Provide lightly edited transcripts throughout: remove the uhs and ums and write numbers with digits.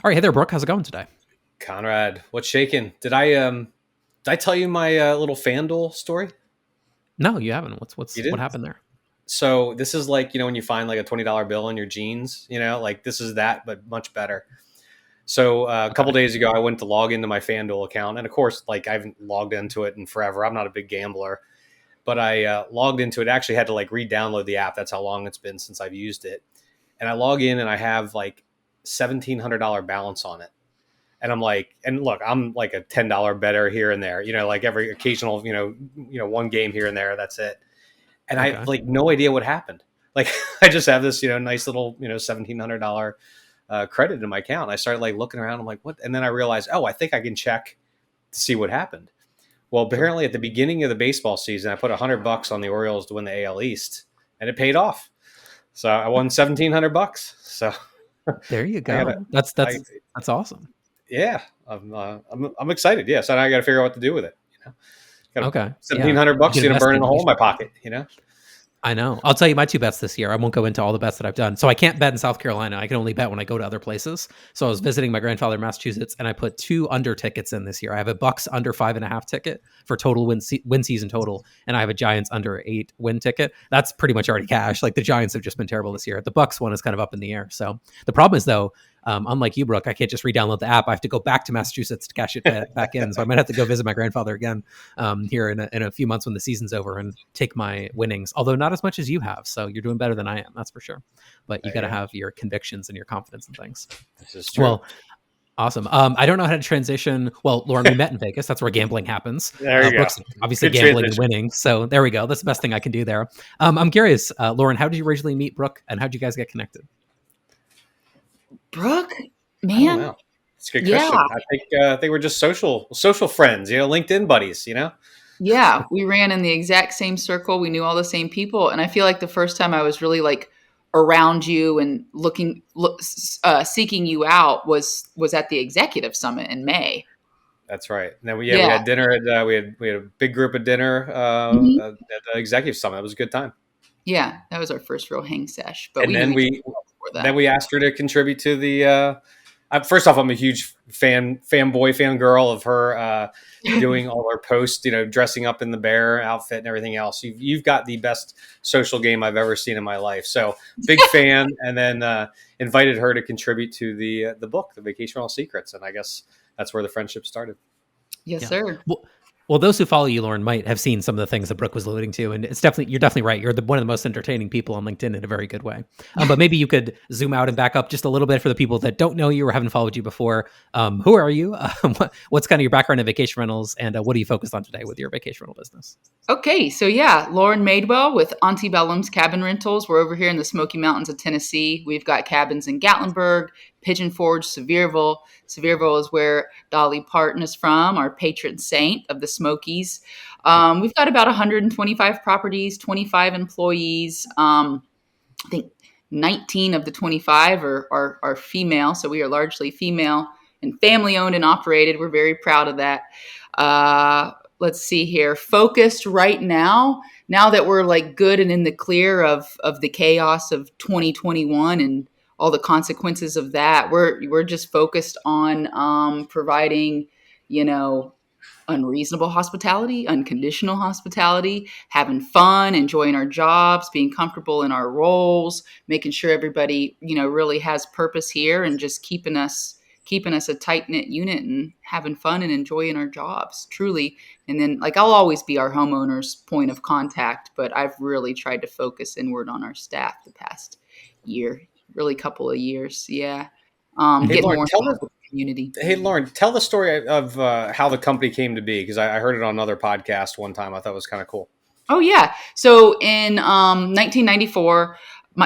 All right, hey there, Brooke. How's it going today? Conrad, what's shaking? Did I tell you my little FanDuel story? No, you haven't. You What didn't? happened there? So this is like, when you find like a $20 bill in your jeans, like this is that, but much better. So a couple Okay. days ago, I went to log into my FanDuel account, and of course, like I haven't logged into it in forever. I'm not a big gambler, but I logged into it. I actually had to like re-download the app. That's how long it's been since I've used it. And I log in, and I have like $1,700 balance on it. And I'm like, and look, I'm like a $10 better here and there, like every occasional, one game here and there. That's it. And I have Okay. like no idea what happened. Like I just have this, nice little, $1,700 credit in my account. And I started like looking around. I'm like, what? And then I realized, oh, I think I can check to see what happened. Well, Sure. apparently at the beginning of the baseball season, I put $100 on the Orioles to win the AL East, and it paid off. So I won $1,700. So There you I gotta, go. That's I that's that's awesome. yeah, I'm excited. Yeah, so now I got to figure out what to do with it. Got Okay. seventeen Yeah. hundred You bucks, can invest burn in in a hole in my baseball. pocket. I know. I'll tell you my two bets this year. I won't go into all the bets that I've done. So I can't bet in South Carolina. I can only bet when I go to other places. So I was visiting my grandfather in Massachusetts, and I put two under tickets in this year. I have a Bucks under 5.5 ticket for total win season total, and I have a Giants under 8 win ticket. That's pretty much already cash. Like the Giants have just been terrible this year. The Bucks one is kind of up in the air. So the problem is though, unlike you, Brooke, I can't just re-download the app. I have to go back to Massachusetts to cash it back in. So I might have to go visit my grandfather again here in a few months when the season's over and take my winnings. Although not as much as you have, so you're doing better than I am. That's for sure. But you got to Yeah, have your convictions and your confidence in things. this is true. Well, awesome. I don't know how to transition. Well, Lauren, we met in Vegas. That's where gambling happens. There you go. Brooks obviously Good gambling and transition. winning. So there we go. That's the best thing I can do there. I'm curious, Lauren, how did you originally meet Brooke, and how did you guys get connected? Brooke, I don't man, know. It's a good yeah, question. I think we're just social friends. LinkedIn buddies. yeah. We ran in the exact same circle. We knew all the same people, and I feel like the first time I was really like around you and seeking you out was at the executive summit in May. That's right. And then we Yeah. had dinner at we had a big group at dinner Mhm. at the executive summit. It was a good time. Yeah, that was our first real hang sesh, but And we knew then each we other well before then that. we asked her to contribute to the. First off, I'm a huge fangirl of her doing all her posts. Dressing up in the bear outfit and everything else. You've got the best social game I've ever seen in my life. So big fan. And then invited her to contribute to the book, The Vacation Rental Secrets, and I guess that's where the friendship started. Yes, Yeah. sir. Well, those who follow you, Lauren, might have seen some of the things that Brooke was alluding to, and you're definitely right. You're one of the most entertaining people on LinkedIn in a very good way. But maybe you could zoom out and back up just a little bit for the people that don't know you or haven't followed you before. Who are you? What's kind of your background in vacation rentals, and what are you focused on today with your vacation rental business? Okay, so yeah, Lauren Madewell with Antebellum's Cabin Rentals. We're over here in the Smoky Mountains of Tennessee. We've got cabins in Gatlinburg, Pigeon Forge, Sevierville. Sevierville is where Dolly Parton is from, our patron saint of the Smokies. We've got about 125 properties, 25 employees. I think 19 of the 25 are female, so we are largely female and family owned and operated. We're very proud of that. Let's see here. Focused right now that we're like good and in the clear of the chaos of 2021 and all the consequences of that, we're just focused on providing, you know, unreasonable hospitality, unconditional hospitality, having fun, enjoying our jobs, being comfortable in our roles, making sure everybody, really has purpose here and just keeping us a tight knit unit and having fun and enjoying our jobs truly. And then like I'll always be our homeowners point of contact, but I've really tried to focus inward on our staff the past year, really couple of years. Yeah. Hey Getting Lauren, more tell involved the with the community. Hey Lauren, tell the story of how the company came to be, because I heard it on another podcast one time. I thought it was kind of cool. Oh yeah. So in 1994,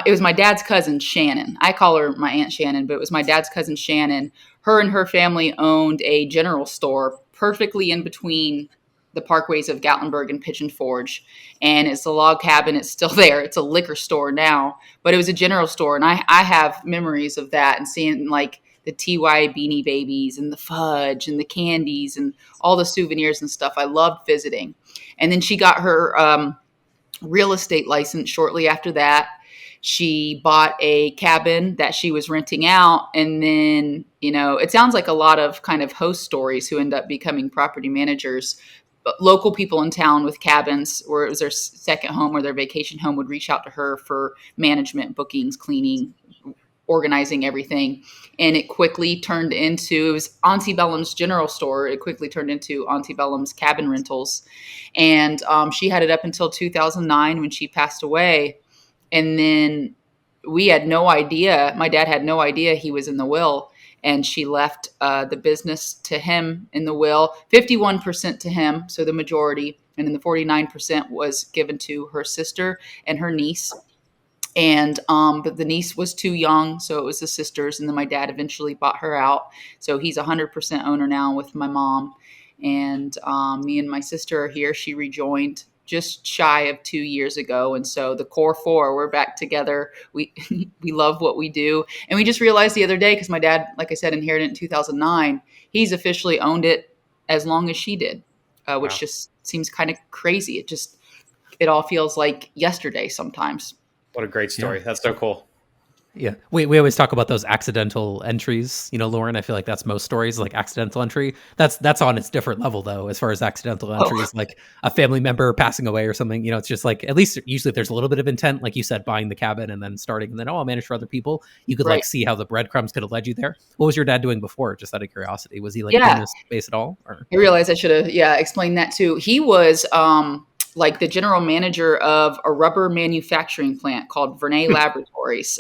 it was my dad's cousin Shannon. I call her my Aunt Shannon, but it was my dad's cousin Shannon. Her and her family owned a general store perfectly in between the parkways of Gatlinburg and Pigeon Forge, and it's a log cabin. It's still there. It's a liquor store now, but it was a general store, and I have memories of that and seeing like the TY Beanie Babies and the fudge and the candies and all the souvenirs and stuff. I loved visiting. And then she got her real estate license shortly after that. She bought a cabin that she was renting out. And then, it sounds like a lot of kind of host stories who end up becoming property managers. But local people in town with cabins, or it was their second home or their vacation home, would reach out to her for management, bookings, cleaning, organizing everything. And it quickly turned into, it was Auntie Bellum's general store. It quickly turned into Auntie Bellum's cabin rentals. And she had it up until 2009 when she passed away. And then we had no idea. My dad had no idea he was in the will. And she left the business to him in the will, 51% to him, so the majority. And then the 49% was given to her sister and her niece. And but the niece was too young, so it was the sisters. And then my dad eventually bought her out. So he's 100% owner now with my mom. And me and my sister are here. She rejoined just shy of 2 years ago. And so the core four, we're back together. We we love what we do. And we just realized the other day, because my dad, like I said, inherited it in 2009. He's officially owned it as long as she did, which Wow. just seems kind of crazy. It all feels like yesterday sometimes. What a great story. Yeah. That's so cool. Yeah. We always talk about those accidental entries, Lauren. I feel like that's most stories, like accidental entry. That's on its different level though, as far as accidental entries, like a family member passing away or something. It's just like, at least usually if there's a little bit of intent, like you said, buying the cabin and then starting and then, I'll manage for other people. You could Right. like see how the breadcrumbs could have led you there. What was your dad doing before? Just out of curiosity. Was he like Yeah. in this space at all? Or? I realized I should have, explained that too. He was like the general manager of a rubber manufacturing plant called Vernay Laboratories.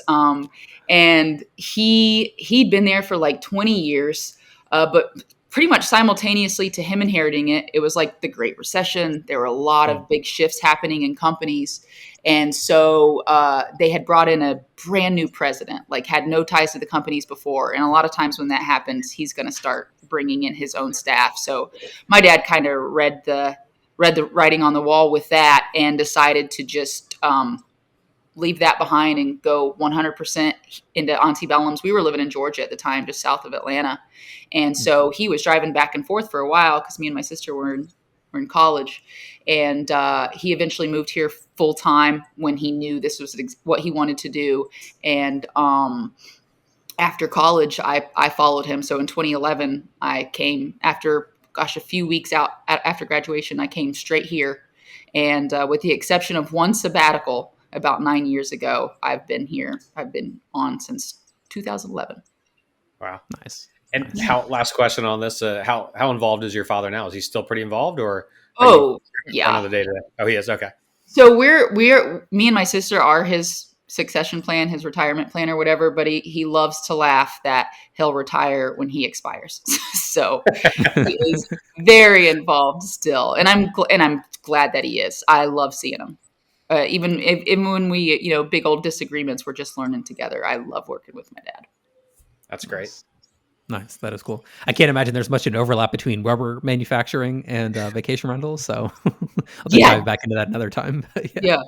And he'd been there for like 20 years, but pretty much simultaneously to him inheriting it, it was like the Great Recession. There were a lot of big shifts happening in companies. And so they had brought in a brand new president, like had no ties to the companies before. And a lot of times when that happens, he's going to start bringing in his own staff. So my dad kind of read the writing on the wall with that and decided to just leave that behind and go 100% into Auntie Bellum's. We were living in Georgia at the time, just south of Atlanta. And so he was driving back and forth for a while because me and my sister were in college. And he eventually moved here full time when he knew this was what he wanted to do. And after college, I followed him. So in 2011, I came after, a few weeks out after graduation, I came straight here. And with the exception of one sabbatical about 9 years ago, I've been here. I've been on since 2011. Wow. Nice. And last question on this, how involved is your father now? Is he still pretty involved, or Yeah. on the day-to-day? Oh, he is. Okay. So we're me and my sister are his succession plan, his retirement plan or whatever, but he loves to laugh that he'll retire when he expires. So he is very involved still. And I'm glad that he is. I love seeing him. Even when we, big old disagreements, we're just learning together. I love working with my dad. That's great. Nice. That is cool. I can't imagine there's much an overlap between rubber manufacturing and vacation rentals. So I'll just dive back into that another time. Yeah.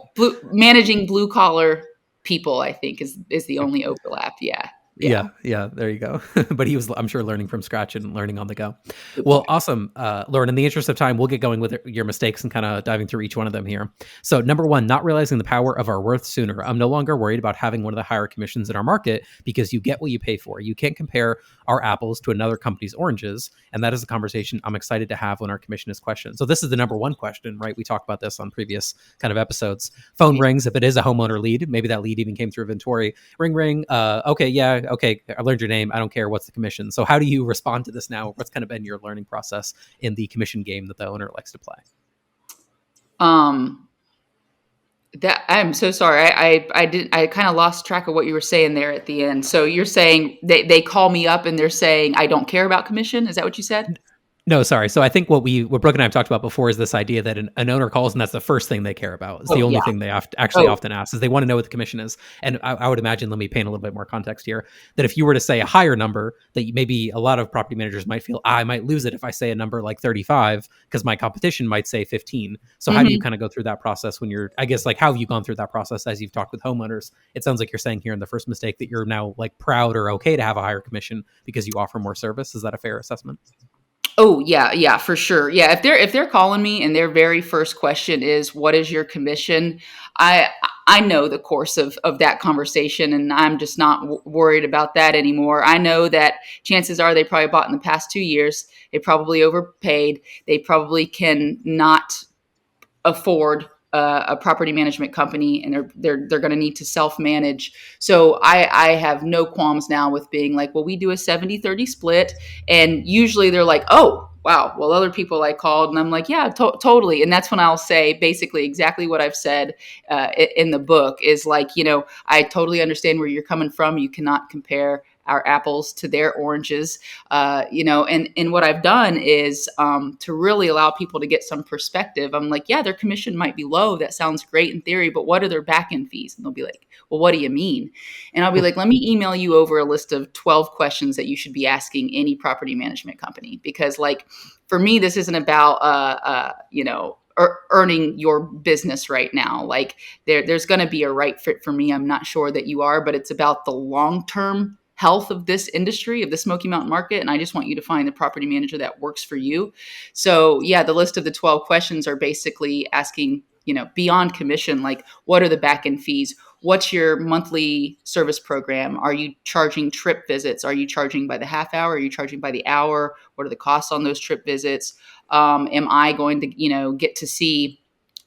Managing blue collar people, I think, is the only overlap. Yeah. There you go. But he was, I'm sure, learning from scratch and learning on the go. Well, awesome. Lauren, in the interest of time, we'll get going with your mistakes and kind of diving through each one of them here. So number one, not realizing the power of our worth sooner. I'm no longer worried about having one of the higher commissions in our market because you get what you pay for. You can't compare our apples to another company's oranges. And that is a conversation I'm excited to have when our commission is questioned. So this is the number one question, right? We talked about this on previous kind of episodes. Phone rings. If it is a homeowner lead, maybe that lead even came through Vintory. Ring, ring. Okay, yeah. Okay, I learned your name. I don't care. What's the commission? So how do you respond to this now? What's kind of been your learning process in the commission game that the owner likes to play? That I'm so sorry. I kind of lost track of what you were saying there at the end. So you're saying they call me up and they're saying I don't care about commission? Is that what you said? No, sorry. So I think what Brooke and I have talked about before is this idea that an owner calls and that's the first thing they care about. It's the only thing they often ask is they want to know what the commission is. And I would imagine, let me paint a little bit more context here, that if you were to say a higher number, that maybe a lot of property managers might feel, I might lose it if I say a number like 35 because my competition might say 15. So how do you kind of go through that process when you're, I guess, like how have you gone through that process as you've talked with homeowners? It sounds like you're saying here in the first mistake that you're now like proud or okay to have a higher commission because you offer more service. Is that a fair assessment? Oh yeah, for sure. Yeah, if they're calling me and their very first question is, "What is your commission?" I'm I know the course of that conversation, and I'm just not worried about that anymore. I know that chances are they probably bought in the past 2 years. They probably overpaid. They probably can not afford a property management company, and they're going to need to self-manage. So I have no qualms now with being like, well, we do a 70-30 split. And usually they're like, oh, wow, well, other people I called, and I'm like, yeah, totally. And that's when I'll say basically exactly what I've said in the book is like, I totally understand where you're coming from. You cannot compare our apples to their oranges, and what I've done is to really allow people to get some perspective. I'm like, yeah, their commission might be low. That sounds great in theory, but what are their back end fees? And they'll be like, well, what do you mean? And I'll be like, let me email you over a list of 12 questions that you should be asking any property management company. Because like, for me, this isn't about, earning your business right now. Like there's going to be a right fit for me. I'm not sure that you are, but it's about the long-term health of this industry, of the Smoky Mountain market. And I just want you to find the property manager that works for you. So yeah, the list of the 12 questions are basically asking, beyond commission, like what are the back end fees? What's your monthly service program? Are you charging trip visits? Are you charging by the half hour? Are you charging by the hour? What are the costs on those trip visits? Am I going to, get to see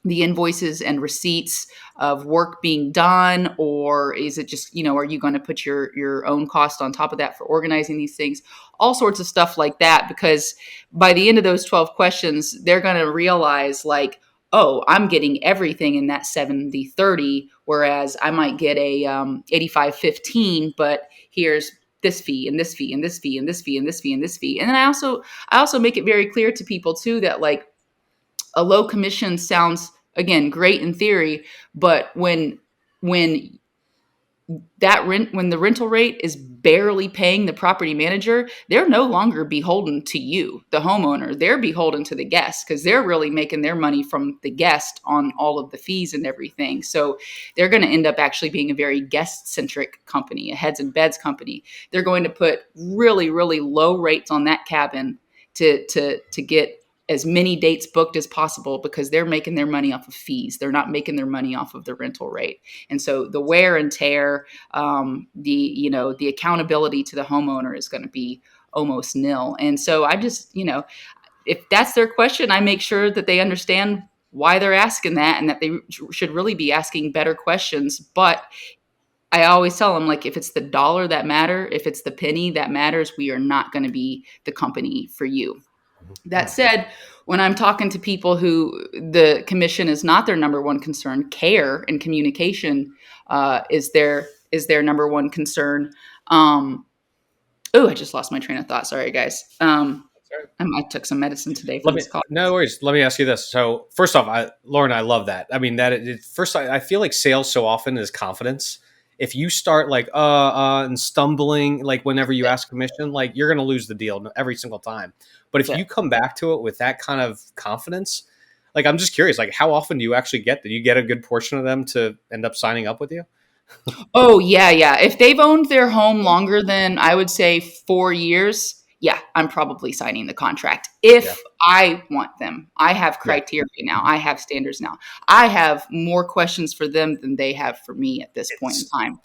the invoices and receipts of work being done? Or is it just, are you going to put your own cost on top of that for organizing these things? All sorts of stuff like that, because by the end of those 12 questions, they're going to realize like, oh, I'm getting everything in that 70-30, whereas I might get a 85-15, but here's this fee and this fee and this fee and this fee and this fee and this fee. And then I also make it very clear to people too that like a low commission sounds, again, great in theory, but when the rental rate is barely paying the property manager, they're no longer beholden to you, the homeowner. They're beholden to the guest, because they're really making their money from the guest on all of the fees and everything. So they're going to end up actually being a very guest-centric company, a heads and beds company. They're going to put really, really low rates on that cabin to get as many dates booked as possible, because they're making their money off of fees. They're not making their money off of the rental rate. And so the wear and tear, the accountability to the homeowner is going to be almost nil. And so I just, if that's their question, I make sure that they understand why they're asking that, and that they should really be asking better questions. But I always tell them, like, if it's the dollar that matter, if it's the penny that matters, we are not going to be the company for you. That said, when I'm talking to people who the commission is not their number one concern, care and communication is their number one concern. I just lost my train of thought. Sorry, guys. I took some medicine today for this call. No worries. Let me ask you this. So first off, Lauren, I love that. I mean, I feel like sales so often is confidence. If you start like and stumbling, like whenever you ask commission, like you're going to lose the deal every single time. But if you come back to it with that kind of confidence, like I'm just curious, like how often do you actually get that? You get a good portion of them to end up signing up with you? Oh, yeah. If they've owned their home longer than, I would say, 4 years, yeah, I'm probably signing the contract. If I want them. I have criteria now. I have standards now. I have more questions for them than they have for me at this point in time.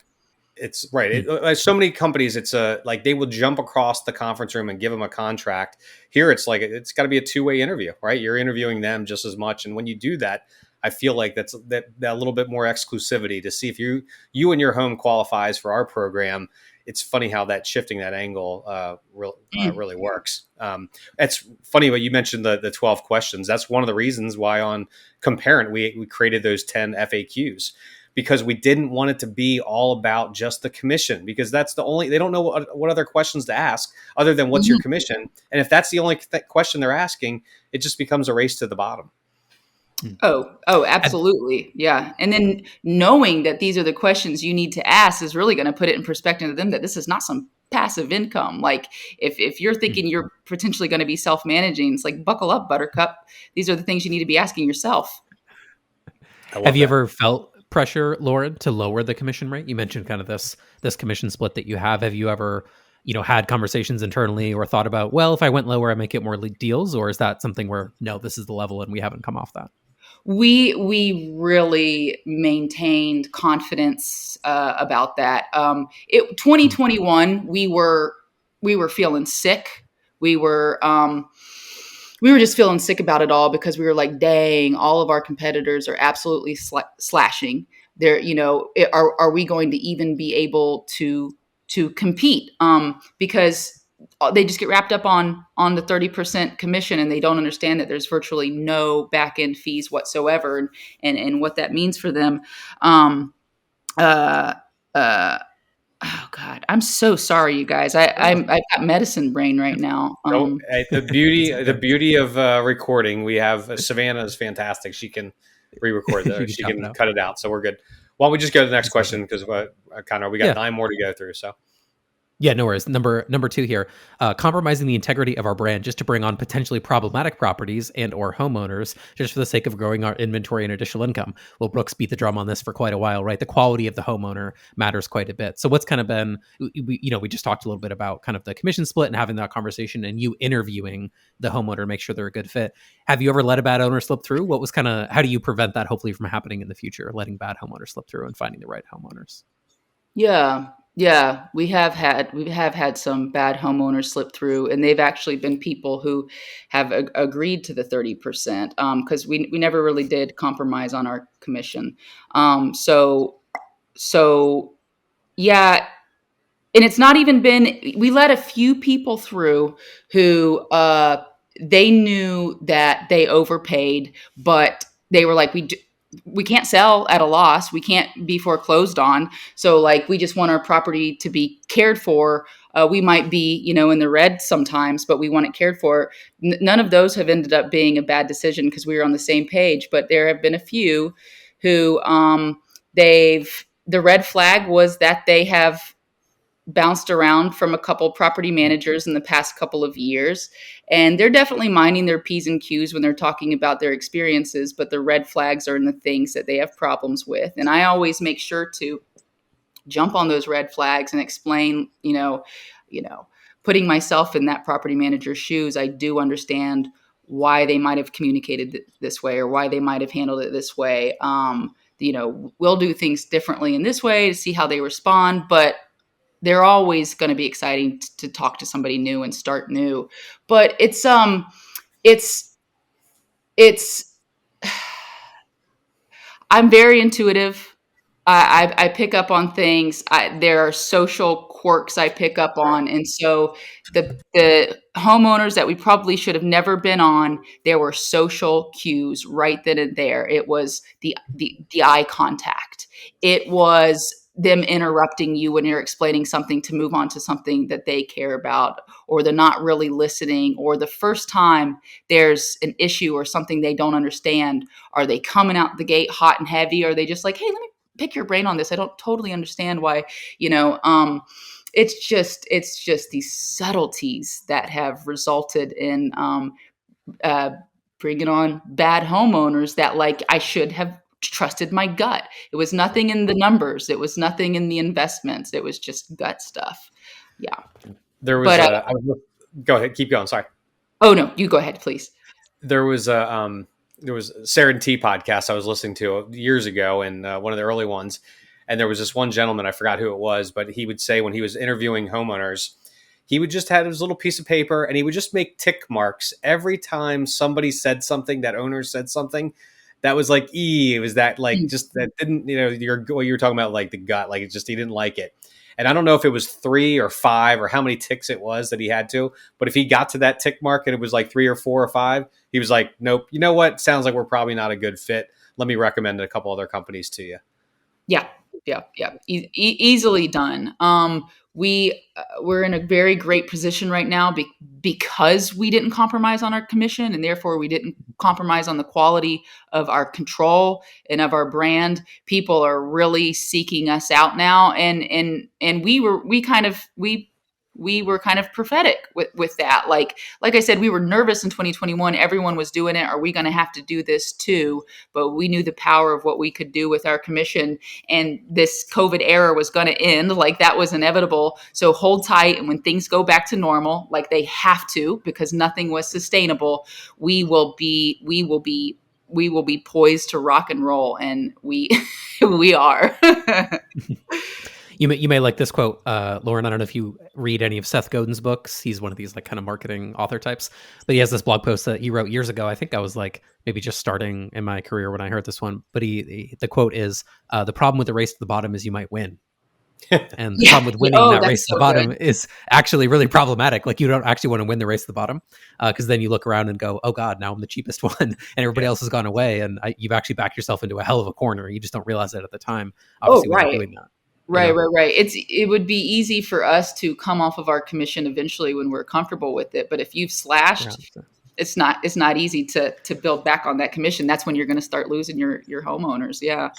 It's right. So many companies, it's like they will jump across the conference room and give them a contract. Here, it's like it's got to be a two-way interview, right? You're interviewing them just as much, and when you do that, I feel like that a little bit more exclusivity to see if you and your home qualifies for our program. It's funny how that shifting that angle really works. It's funny what you mentioned the 12 questions. That's one of the reasons why on Comparent we created those 10 FAQs. Because we didn't want it to be all about just the commission, because that's they don't know what other questions to ask other than what's your commission. And if that's the only question they're asking, it just becomes a race to the bottom. Oh, absolutely. Yeah. And then knowing that these are the questions you need to ask is really going to put it in perspective to them that this is not some passive income. Like if you're thinking you're potentially going to be self-managing, it's like, buckle up, buttercup. These are the things you need to be asking yourself. Have you ever felt pressure, Lauren, to lower the commission rate? You mentioned kind of this commission split that you have. Have you ever, had conversations internally or thought about, well, if I went lower, I might get more deals? Or is that something where, no, this is the level and we haven't come off that? We really maintained confidence about that. 2021, we were feeling sick. We were we were just feeling sick about it all because we were like, dang, all of our competitors are absolutely slashing. They're, are we going to even be able to compete? Because they just get wrapped up on the 30% commission, and they don't understand that there's virtually no back end fees whatsoever, and what that means for them. Uh, uh, oh God, I'm so sorry, you guys. I've got medicine brain right now. The It's beauty, the okay. beauty of recording, we have Savannah is fantastic. She can re-record You the, can she chop it can out. cut it out, so we're good. Why don't we just go to the next It's all good. question because Connor, we got Yeah. 9 more to go through. So Yeah, no worries. Number two here, compromising the integrity of our brand just to bring on potentially problematic properties and or homeowners just for the sake of growing our inventory and additional income. Well, Brooks beat the drum on this for quite a while, right? The quality of the homeowner matters quite a bit. So what's kind of been, we just talked a little bit about kind of the commission split and having that conversation and you interviewing the homeowner to make sure they're a good fit. Have you ever let a bad owner slip through? What was kind of, how do you prevent that hopefully from happening in the future, letting bad homeowners slip through and finding the right homeowners? Yeah. Yeah, we have had some bad homeowners slip through, and they've actually been people who have agreed to the 30%, because we never really did compromise on our commission. So yeah, and it's not even been, we let a few people through who they knew that they overpaid, but they were like, we can't sell at a loss, we can't be foreclosed on, so like we just want our property to be cared for. We might be, in the red sometimes, but we want it cared for. None of those have ended up being a bad decision because we were on the same page, but there have been a few who the red flag was that they have bounced around from a couple property managers in the past couple of years, and they're definitely minding their p's and q's when they're talking about their experiences, but the red flags are in the things that they have problems with, and I always make sure to jump on those red flags and explain, putting myself in that property manager's shoes, I do understand why they might have communicated this way or why they might have handled it this way. We'll do things differently in this way to see how they respond, but they're always going to be exciting to talk to somebody new and start new. But it's it's I'm very intuitive. I pick up on things. There are social quirks I pick up on, and so the homeowners that we probably should have never been on, there were social cues right then and there. It was the eye contact. It was them interrupting you when you're explaining something to move on to something that they care about, or they're not really listening, or the first time there's an issue or something they don't understand, are they coming out the gate hot and heavy? Or are they just like, hey, let me pick your brain on this. I don't totally understand why, it's just these subtleties that have resulted in uh, bringing on bad homeowners that like I should have trusted my gut. It was nothing in the numbers. It was nothing in the investments. It was just gut stuff. Yeah. there was But a. Go ahead, keep going. Sorry. oh no, you go ahead, please. There was a there was a Sarah T podcast I was listening to years ago, and one of the early ones. And there was this one gentleman, I forgot who it was, but he would say when he was interviewing homeowners, he would just have his little piece of paper and he would just make tick marks every time somebody said something, that owner said something that was like, it was that like, Mm. just that didn't, what you were talking about, like the gut, like it's just, he didn't like it. And I don't know if it was 3 or 5 or how many ticks it was that he had to, but if he got to that tick mark and it was like 3 or 4 or 5, he was like, nope, you know what? Sounds like we're probably not a good fit. Let me recommend a couple other companies to you. Yeah, yeah. Easily done. We're in a very great position right now because we didn't compromise on our commission, and therefore we didn't compromise on the quality of our control and of our brand. People are really seeking us out now, and we were kind of prophetic with that. Like I said, we were nervous in 2021. Everyone was doing it. Are we going to have to do this too? But we knew the power of what we could do with our commission, and this COVID era was going to end. Like that was inevitable. So hold tight. And when things go back to normal, like they have to, because nothing was sustainable, we will be we will be poised to rock and roll, and we we are. You may like this quote, Lauren. I don't know if you read any of Seth Godin's books. He's one of these like kind of marketing author types, but he has this blog post that he wrote years ago. I think I was like maybe just starting in my career when I heard this one. But the quote is, "The problem with the race to the bottom is you might win." And the problem with winning that race to the bottom is actually really problematic. Like you don't actually want to win the race to the bottom, because then you look around and go, oh God, now I'm the cheapest one and everybody else has gone away. And you've actually backed yourself into a hell of a corner. You just don't realize it at the time. Obviously, when you're doing that. Right. It would be easy for us to come off of our commission eventually when we're comfortable with it. But if you've slashed, it's not easy to build back on that commission. That's when you're going to start losing your homeowners. Yeah.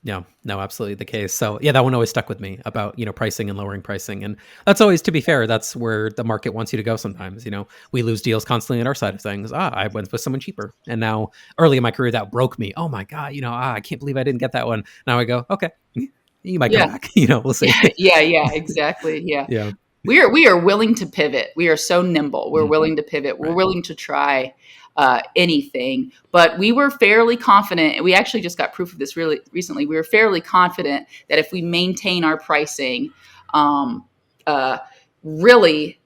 Yeah, no, absolutely the case. So yeah, that one always stuck with me about, pricing and lowering pricing. And that's always, to be fair, that's where the market wants you to go sometimes. We lose deals constantly on our side of things. I went with someone cheaper. And now early in my career, that broke me. Oh my God, I can't believe I didn't get that one. Now I go, okay, you might come back, we'll see. Yeah, exactly. Yeah. Yeah. We are willing to pivot. We are so nimble. We're willing to pivot. We're willing to try anything. But we were fairly confident, and we actually just got proof of this really recently. We were fairly confident that if we maintain our pricing, really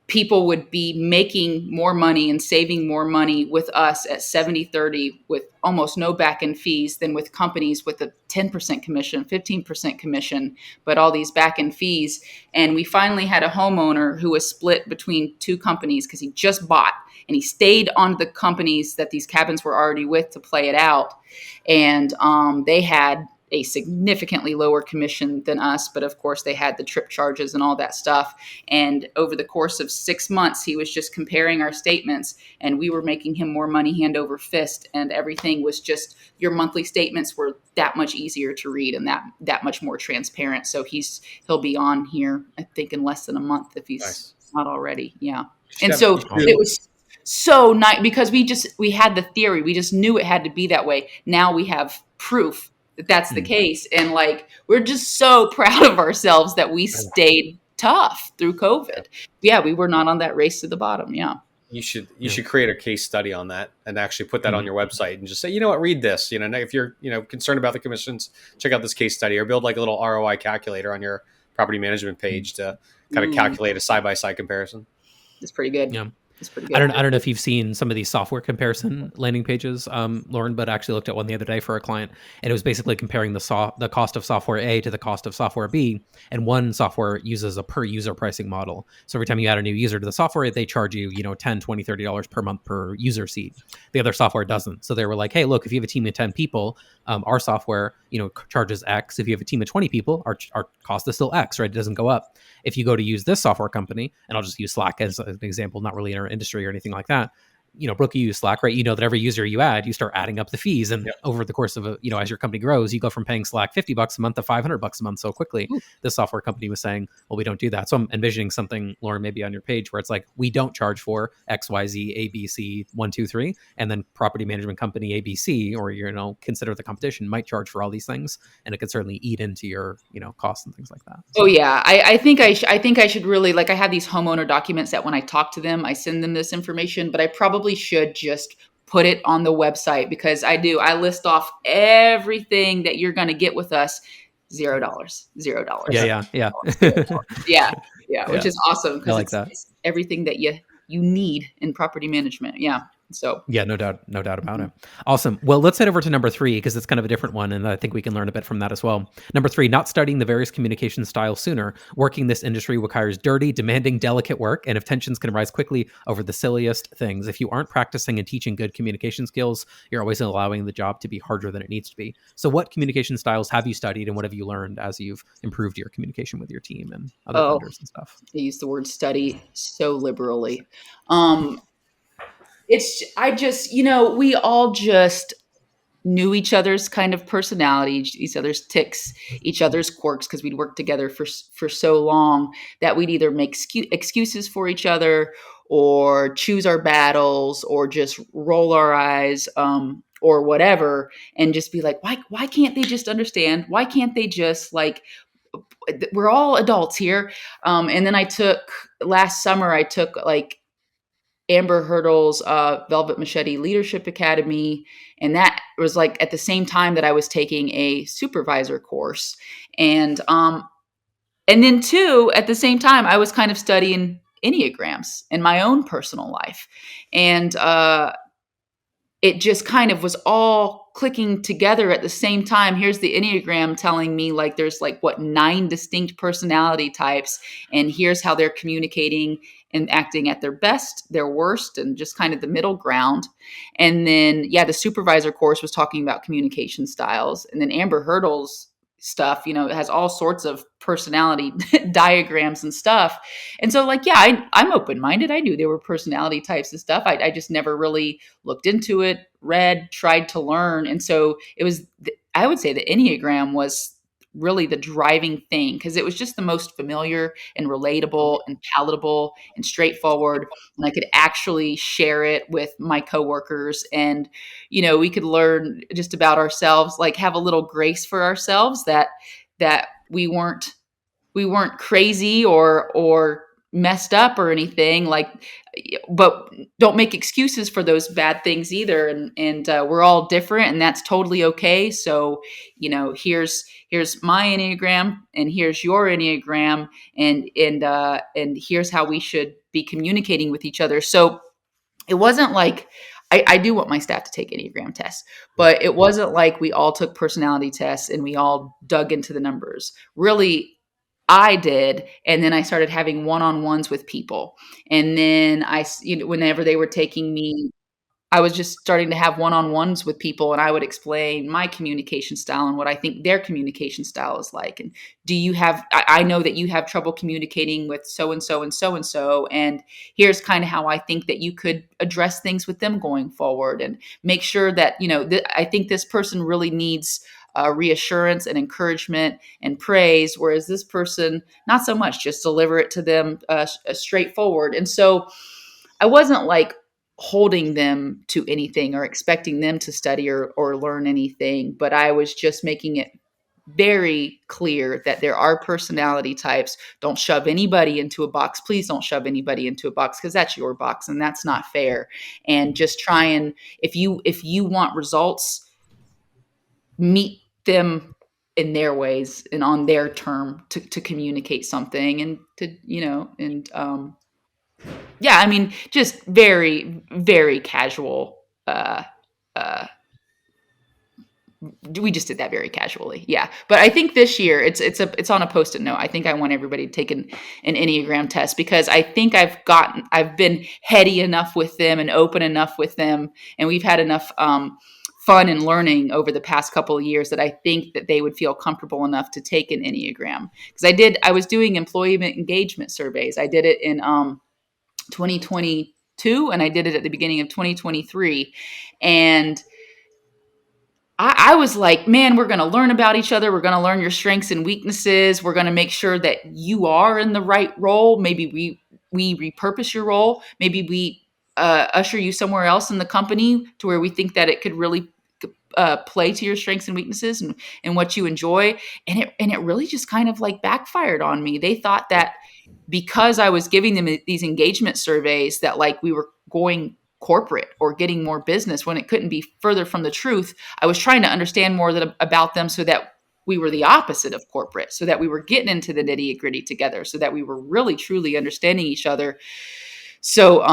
people would be making more money and saving more money with us at 70-30 with almost no back-end fees than with companies with a 10% commission, 15% commission, but all these back-end fees. And we finally had a homeowner who was split between two companies because he just bought and he stayed on the companies that these cabins were already with to play it out. And they had a significantly lower commission than us, but of course they had the trip charges and all that stuff. And over the course of 6 months, he was just comparing our statements and we were making him more money hand over fist. And everything was just, your monthly statements were that much easier to read and that much more transparent. So he'll be on here, I think, in less than a month if he's not already. Yeah. And so it was so nice because we had the theory. We just knew it had to be that way. Now we have proof that's the case. And we're just so proud of ourselves that we stayed tough through COVID. Yeah. We were not on that race to the bottom. Yeah. You should create a case study on that and actually put that on your website and just say, you know what, read this, if you're, concerned about the commissions, check out this case study or build like a little ROI calculator on your property management page to kind of calculate a side-by-side comparison. It's pretty good. Yeah. I don't know if you've seen some of these software comparison landing pages, Lauren, but I actually looked at one the other day for a client, and it was basically comparing the cost of software A to the cost of software B. And one software uses a per user pricing model. So every time you add a new user to the software, they charge you, $10, $20, $30 per month per user seat. The other software doesn't. So they were like, hey, look, if you have a team of 10 people, our software, charges X. If you have a team of 20 people, our cost is still X, right? It doesn't go up. If you go to use this software company, and I'll just use Slack as an example, not really in our industry or anything like that. Brooke, you use Slack, right? You know that every user you add, you start adding up the fees. And over the course of as your company grows, you go from paying Slack $50 a month to $500 a month so quickly. This software company was saying, well, we don't do that. So I'm envisioning something, Lauren, maybe on your page where it's like, we don't charge for X, Y, Z, A, B, C, 1, 2, 3. And then property management company ABC, or, consider the competition, might charge for all these things. And it could certainly eat into your, costs and things like that. So. Oh yeah. I think I should really, I have these homeowner documents that when I talk to them, I send them this information, but I probably should just put it on the website because I list off everything that you're going to get with us. $0. Yeah. Which is awesome because it's everything that you need in property management. Yeah. So yeah, no doubt about it. Awesome. Well, let's head over to number 3 because it's kind of a different one, and I think we can learn a bit from that as well. Number 3, not studying the various communication styles sooner. Working this industry requires dirty, demanding, delicate work, and if tensions can arise quickly over the silliest things. If you aren't practicing and teaching good communication skills, you're always allowing the job to be harder than it needs to be. So, what communication styles have you studied, and what have you learned as you've improved your communication with your team and other vendors and stuff? I use the word study so liberally. We all just knew each other's kind of personality, each other's tics, each other's quirks, because we'd worked together for so long that we'd either make excuses for each other or choose our battles or just roll our eyes or whatever and just be like, why can't they just understand? Why can't they just we're all adults here. And then last summer, I took Amber Hurdle's Velvet Machete Leadership Academy. And that was like at the same time that I was taking a supervisor course. And then too, at the same time, I was kind of studying Enneagrams in my own personal life. And it just kind of was all clicking together at the same time. Here's the Enneagram telling me like there's like what 9 distinct personality types, and here's how they're communicating and acting at their best, their worst, and just kind of the middle ground. And then yeah, the supervisor course was talking about communication styles, and then Amber Hurdle's stuff, you know, it has all sorts of personality diagrams and stuff. And so like, yeah, I'm open-minded. I knew there were personality types and stuff. I just never really looked into it, read, tried to learn. And so it was, I would say the Enneagram was really the driving thing because it was just the most familiar and relatable and palatable and straightforward. And I could actually share it with my coworkers, and, you know, we could learn just about ourselves, like have a little grace for ourselves that we weren't crazy or messed up or anything, like, but don't make excuses for those bad things either. And we're all different, and that's totally okay. So, you know, here's my Enneagram, and here's your Enneagram, and here's how we should be communicating with each other. So it wasn't like, I do want my staff to take Enneagram tests, but it wasn't like we all took personality tests and we all dug into the numbers. Really, I did. And then I started having one-on-ones with people. And then you know, whenever they were taking me, I was just starting to have one-on-ones with people, and I would explain my communication style and what I think their communication style is like. And do you have, I know that you have trouble communicating with so-and-so and so-and-so, and here's kind of how I think that you could address things with them going forward, and make sure that, you know, I think this person really needs reassurance and encouragement and praise, whereas this person, not so much, just deliver it to them straightforward. And so I wasn't like holding them to anything or expecting them to study or learn anything, but I was just making it very clear that there are personality types. Don't shove anybody into a box. Please don't shove anybody into a box, because that's your box and that's not fair. And just try and, if you want results, meet them in their ways and on their term to communicate something, and to, you know, and yeah, I mean, just very, very casual. We just did that very casually. Yeah. But I think this year it's on a Post-it note. I think I want everybody to take an Enneagram test, because I think I've been heady enough with them and open enough with them. And we've had enough, fun and learning over the past couple of years that I think that they would feel comfortable enough to take an Enneagram. Because I was doing employment engagement surveys. I did it in 2022, and I did it at the beginning of 2023. And I was like, man, we're going to learn about each other. We're going to learn your strengths and weaknesses. We're going to make sure that you are in the right role. Maybe we repurpose your role. Maybe we usher you somewhere else in the company to where we think that it could really play to your strengths and weaknesses and what you enjoy. And it really just kind of like backfired on me. They thought that because I was giving them these engagement surveys, that like we were going corporate or getting more business, when it couldn't be further from the truth. I was trying to understand more about them, so that we were the opposite of corporate, so that we were getting into the nitty gritty together, so that we were really truly understanding each other. So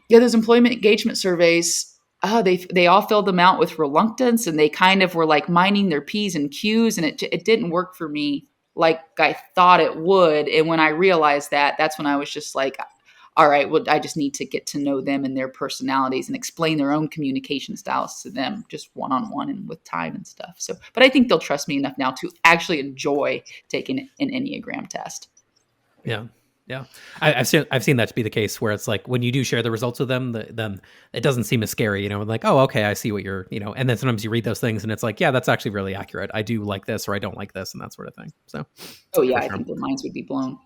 yeah, those employment engagement surveys, they all filled them out with reluctance, and they kind of were like minding their P's and Q's, and it didn't work for me like I thought it would. And when I realized that, that's when I was just like, all right, well, I just need to get to know them and their personalities and explain their own communication styles to them, just one-on-one and with time and stuff. So, but I think they'll trust me enough now to actually enjoy taking an Enneagram test. Yeah. Yeah. I've seen that to be the case, where it's like when you do share the results with them, then it doesn't seem as scary, you know, like, oh, okay, I see what you're, you know, and then sometimes you read those things and it's like, yeah, that's actually really accurate. I do like this, or I don't like this, and that sort of thing. So, oh yeah, I think their minds would be blown.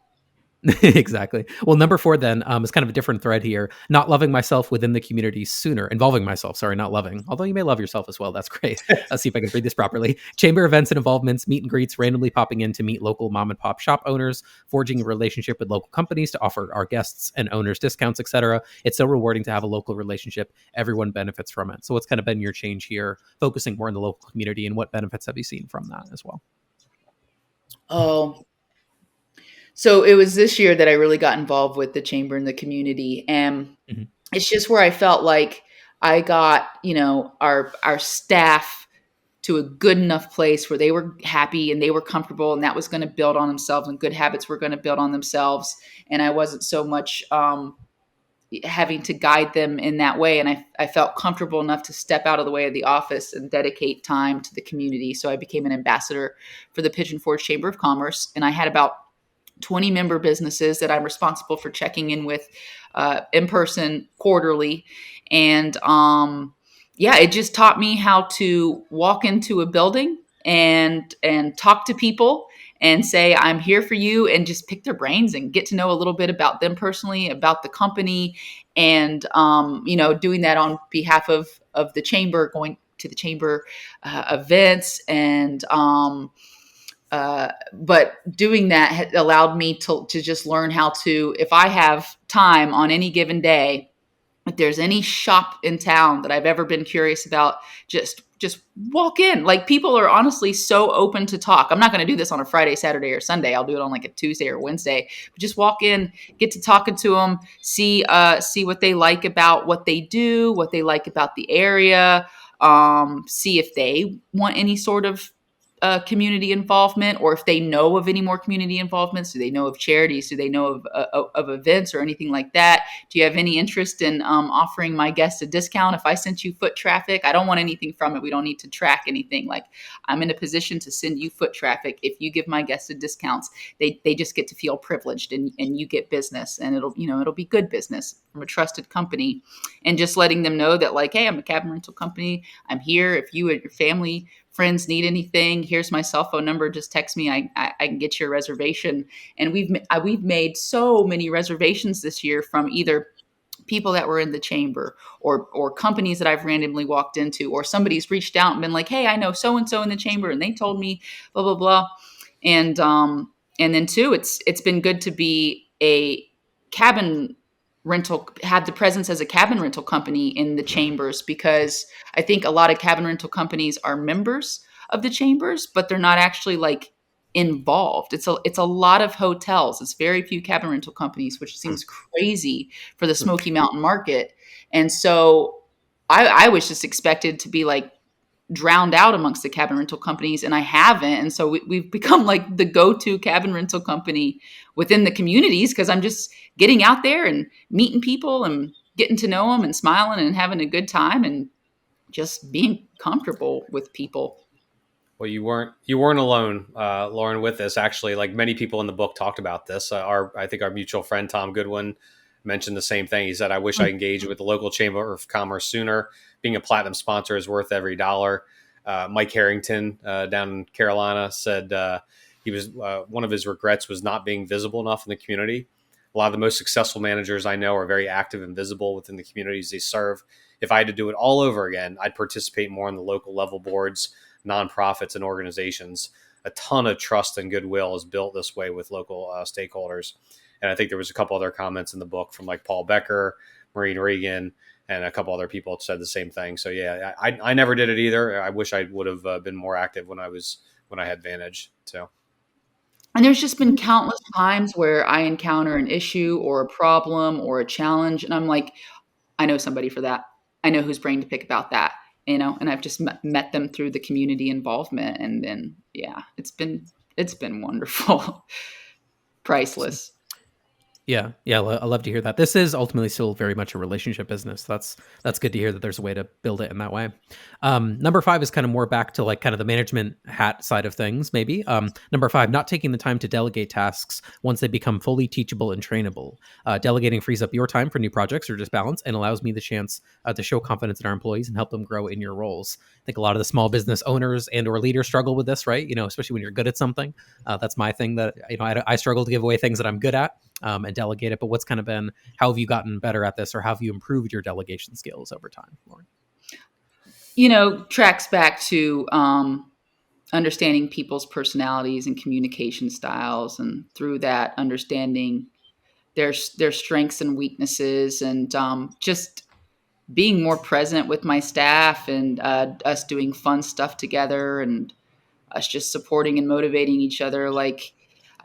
Exactly. Well, number 4 then is kind of a different thread here. Not loving myself within the community sooner. Involving myself, sorry, not loving. Although you may love yourself as well. That's great. Let's see if I can read this properly. Chamber events and involvements, meet and greets, randomly popping in to meet local mom and pop shop owners, forging a relationship with local companies to offer our guests and owners discounts, etc. It's so rewarding to have a local relationship. Everyone benefits from it. So what's kind of been your change here, focusing more on the local community, and what benefits have you seen from that as well? Oh, so it was this year that I really got involved with the chamber and the community. And Mhm. it's just where I felt like I got, our staff to a good enough place where they were happy and they were comfortable, and that was going to build on themselves, and good habits were going to build on themselves. And I wasn't so much having to guide them in that way. And I felt comfortable enough to step out of the way of the office and dedicate time to the community. So I became an ambassador for the Pigeon Forge Chamber of Commerce. And I had about 20 member businesses that I'm responsible for checking in with in person quarterly. And yeah, it just taught me how to walk into a building and talk to people and say, I'm here for you, and just pick their brains and get to know a little bit about them personally, about the company. And, doing that on behalf of the chamber, going to the chamber events. And, but doing that had allowed me to just learn how to, if I have time on any given day, if there's any shop in town that I've ever been curious about, just walk in. Like, people are honestly so open to talk. I'm not going to do this on a Friday, Saturday, or Sunday. I'll do it on like a Tuesday or Wednesday. But just walk in, get to talking to them, see what they like about what they do, what they like about the area, see if they want any sort of community involvement, or if they know of any more community involvements. Do they know of charities? Do they know of events or anything like that? Do you have any interest in offering my guests a discount if I sent you foot traffic? I don't want anything from it. We don't need to track anything. Like, I'm in a position to send you foot traffic. If you give my guests a discounts, they just get to feel privileged, and you get business, and it'll be good business from a trusted company. And just letting them know that, like, hey, I'm a cabin rental company. I'm here. If you and your family, friends need anything, here's my cell phone number. Just text me. I can get you a reservation. And we've made so many reservations this year from either people that were in the chamber, or companies that I've randomly walked into, or somebody's reached out and been like, hey, I know so and so in the chamber, and they told me blah blah blah. And then too, it's been good to be a cabin rental, have the presence as a cabin rental company in the chambers, because I think a lot of cabin rental companies are members of the chambers, but they're not actually like involved. It's a lot of hotels. It's very few cabin rental companies, which seems crazy for the Smoky Mountain market. And so I was just expected to be like drowned out amongst the cabin rental companies, and I haven't. And so we've become like the go-to cabin rental company within the communities, because I'm just getting out there and meeting people and getting to know them and smiling and having a good time and just being comfortable with people. Well, you weren't alone, Lauren, with this. Actually, like, many people in the book talked about this. I think our mutual friend Tom Goodwin mentioned the same thing. He said, "I wish I engaged with the local chamber of commerce sooner. Being a platinum sponsor is worth every dollar." Mike Harrington down in Carolina said he was one of his regrets was not being visible enough in the community. A lot of the most successful managers I know are very active and visible within the communities they serve. If I had to do it all over again, I'd participate more in the local level boards, nonprofits, and organizations. A ton of trust and goodwill is built this way with local stakeholders. And I think there was a couple other comments in the book from like Paul Becker, Maureen Regan, and a couple other people said the same thing. So yeah, I never did it either. I wish I would have been more active when I had Vantage. So. And there's just been countless times where I encounter an issue or a problem or a challenge, and I'm like, I know somebody for that. I know whose brain to pick about that, and I've just met them through the community involvement. And then, yeah, it's been wonderful. Priceless. Yeah, I love to hear that. This is ultimately still very much a relationship business. That's good to hear that there's a way to build it in that way. Number 5 is kind of more back to like kind of the management hat side of things, maybe. Number 5, not taking the time to delegate tasks once they become fully teachable and trainable. Delegating frees up your time for new projects or just balance, and allows me the chance to show confidence in our employees and help them grow in your roles. I think a lot of the small business owners and or leaders struggle with this, right? Especially when you're good at something. That's my thing that I struggle to give away things that I'm good at. and delegate it. But what's kind of been, how have you gotten better at this, or how have you improved your delegation skills over time, Lauren? Tracks back to understanding people's personalities and communication styles, and through that understanding their strengths and weaknesses, and just being more present with my staff, and us doing fun stuff together, and us just supporting and motivating each other. Like,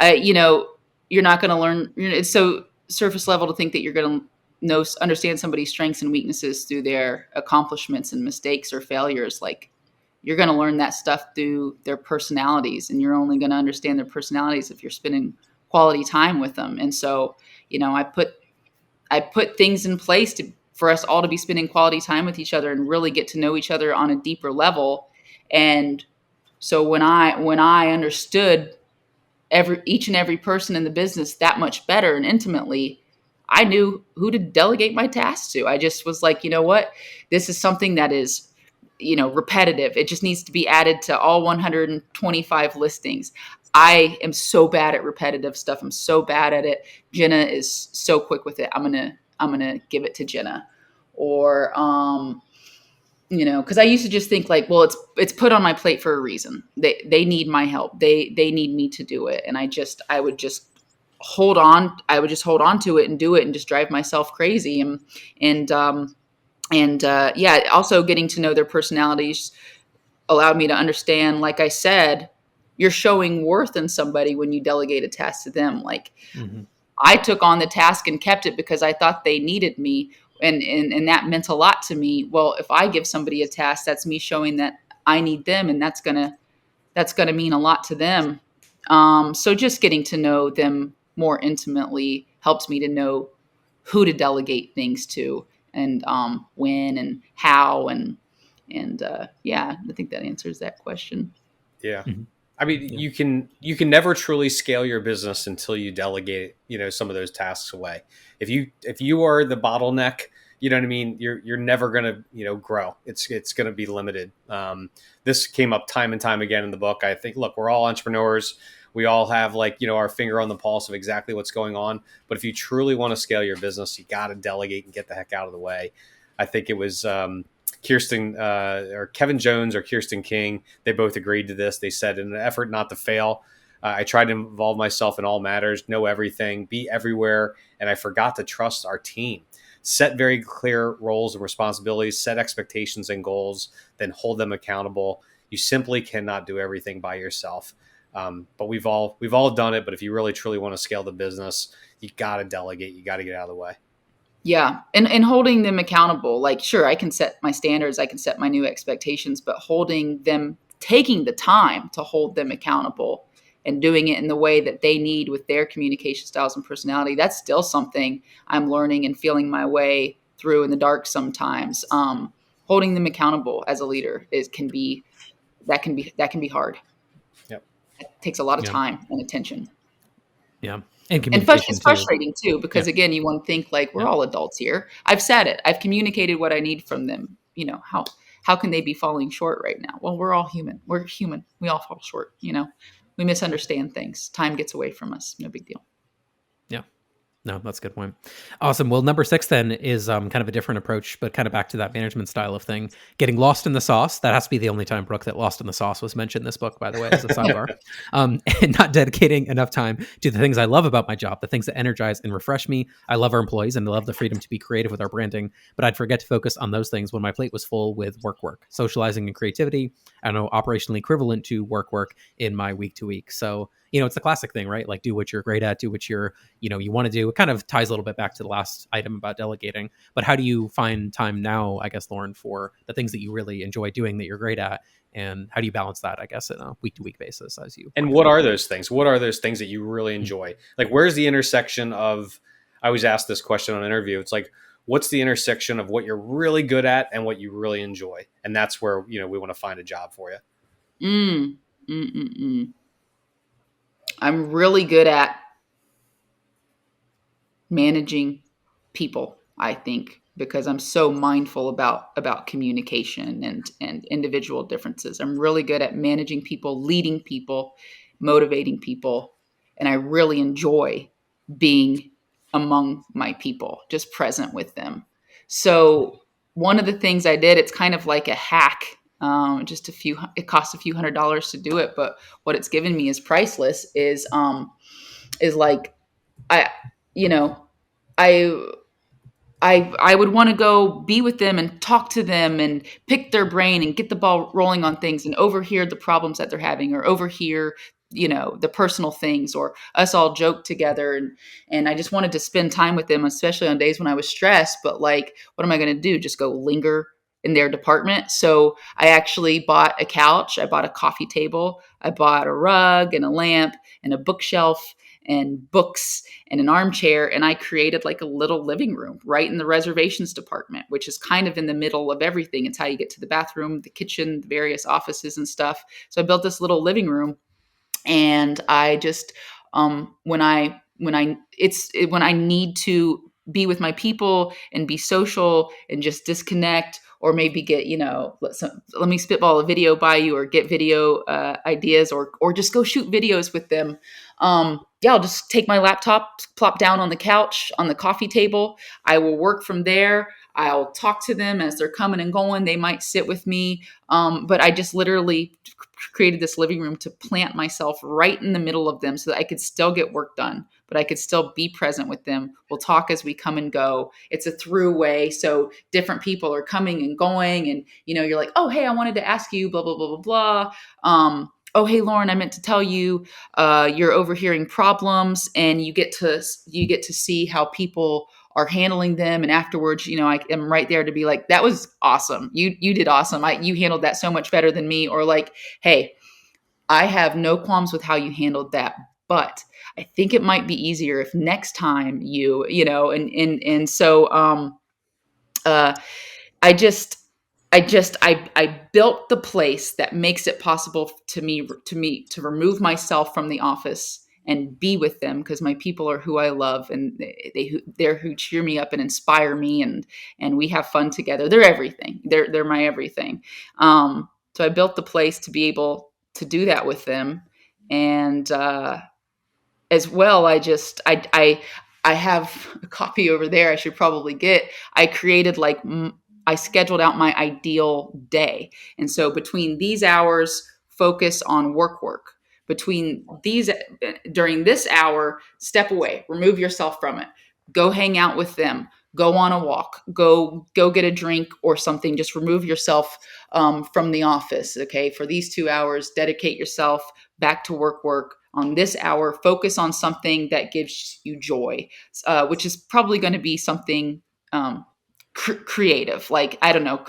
you're not going to learn. It's so surface level to think that you're going to understand somebody's strengths and weaknesses through their accomplishments and mistakes or failures. Like, you're going to learn that stuff through their personalities, and you're only going to understand their personalities if you're spending quality time with them. And so, I put things in place for us all to be spending quality time with each other and really get to know each other on a deeper level. And so when I understood each and every person in the business that much better and intimately, I knew who to delegate my tasks to. I just was like, you know what, this is something that is, repetitive. It just needs to be added to all 125 listings. I am so bad at repetitive stuff. I'm so bad at it. Jenna is so quick with it. I'm gonna give it to Jenna. Or because I used to just think like, well, it's put on my plate for a reason. They need my help. They need me to do it. And I would just hold on. I would just hold on to it and do it and just drive myself crazy. Also getting to know their personalities allowed me to understand, like I said, you're showing worth in somebody when you delegate a task to them. Like, I took on the task and kept it because I thought they needed me. And that meant a lot to me. Well, if I give somebody a task, that's me showing that I need them, and that's gonna mean a lot to them. So just getting to know them more intimately helps me to know who to delegate things to, and when and how, and I think that answers that question. Yeah. I mean, you can never truly scale your business until you delegate, some of those tasks away. If you are the bottleneck, you know what I mean, you're never going to, grow. It's going to be limited. This came up time and time again in the book. I think, look, we're all entrepreneurs. We all have our finger on the pulse of exactly what's going on. But if you truly want to scale your business, you got to delegate and get the heck out of the way. I think it was Kirsten or Kevin Jones or Kirsten King. They both agreed to this. They said, in an effort not to fail, I tried to involve myself in all matters, know everything, be everywhere, and I forgot to trust our team. Set very clear roles and responsibilities, set expectations and goals, then hold them accountable. You simply cannot do everything by yourself. But we've all done it. But if you really truly want to scale the business, you got to delegate. You got to get out of the way. Yeah. And holding them accountable. Like, sure, I can set my standards, I can set my new expectations, but taking the time to hold them accountable and doing it in the way that they need with their communication styles and personality, that's still something I'm learning and feeling my way through in the dark sometimes. Holding them accountable as a leader can be hard. Yep. It takes a lot of time and attention. Yeah. And it's frustrating too, because again, you want to think like, we're all adults here. I've said it. I've communicated what I need from them. How can they be falling short right now? Well, we're all human. We're human. We all fall short. We misunderstand things. Time gets away from us. No big deal. Yeah. No, that's a good point. Awesome. Well, number 6 then is kind of a different approach, but kind of back to that management style of thing. Getting lost in the sauce. That has to be the only time, Brooke, that lost in the sauce was mentioned in this book, by the way, as a sidebar. And not dedicating enough time to the things I love about my job, the things that energize and refresh me. I love our employees and I love the freedom to be creative with our branding, but I'd forget to focus on those things when my plate was full with work, socializing and creativity. I don't know, operationally equivalent to work in my week to week. So, it's the classic thing, right? Like, do what you're great at, do what you want to do. It kind of ties a little bit back to the last item about delegating, but how do you find time now, I guess, Lauren, for the things that you really enjoy doing that you're great at? And how do you balance that, I guess, on a week to week basis and what are those things? What are those things that you really enjoy? Like, where's the intersection of, I always ask this question on an interview. It's like, what's the intersection of what you're really good at and what you really enjoy? And that's where, we want to find a job for you. I'm really good at managing people, I think, because I'm so mindful about communication and individual differences. I'm really good at managing people, leading people, motivating people, and I really enjoy being among my people, just present with them. So one of the things I did, it's kind of like a hack. It costs a few $100s to do it, but what it's given me is priceless. Is like I, you know, I I would want to go be with them and talk to them and pick their brain and get the ball rolling on things and overhear the problems that they're having or overhear, the personal things, or us all joke together. And I just wanted to spend time with them, especially on days when I was stressed. But like, what am I going to do? Just go linger in their department? So I actually bought a couch. I bought a coffee table. I bought a rug and a lamp and a bookshelf and books and an armchair, and I created like a little living room right in the reservations department, which is kind of in the middle of everything. It's how you get to the bathroom, the kitchen, the various offices and stuff. So I built this little living room, and I just when I need to be with my people and be social and just disconnect, or maybe get, let me spitball a video by you, or get video ideas, or just go shoot videos with them. I'll just take my laptop, plop down on the couch, on the coffee table. I will work from there. I'll talk to them as they're coming and going. They might sit with me. But I just literally created this living room to plant myself right in the middle of them so that I could still get work done, but I could still be present with them. We'll talk as we come and go. It's a throughway. So different people are coming and going, and, you're like, oh, hey, I wanted to ask you, blah, blah, blah, blah, blah. Oh, hey, Lauren, I meant to tell you, you're overhearing problems, and you get to see how people are handling them. And afterwards, I am right there to be like, that was awesome. You did awesome. You handled that so much better than me. Or like, hey, I have no qualms with how you handled that, but I think it might be easier if next time and so uh I built the place that makes it possible to me to remove myself from the office and be with them, because my people are who I love, and they're who cheer me up and inspire me, and we have fun together. They're everything. They're my everything. So I built the place to be able to do that with them, and as well, I have a copy over there. I should probably get. I created I scheduled out my ideal day. And so between these hours, focus on work. During this hour, step away, remove yourself from it. Go hang out with them. Go on a walk. Go get a drink or something. Just remove yourself from the office. Okay, for these 2 hours, dedicate yourself back to work. On this hour, focus on something that gives you joy, which is probably going to be something creative, like, I don't know,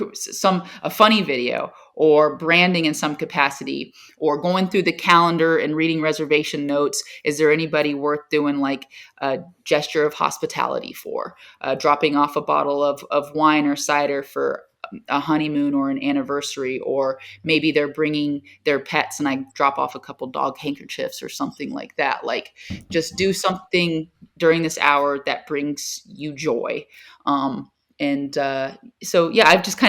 a funny video, or branding in some capacity, or going through the calendar and reading reservation notes. Is there anybody worth doing like a gesture of hospitality for, dropping off a bottle of wine or cider for a honeymoon or an anniversary? Or maybe they're bringing their pets and I drop off a couple dog handkerchiefs or something like that. Like, just do something during this hour that brings you joy. So yeah, I've just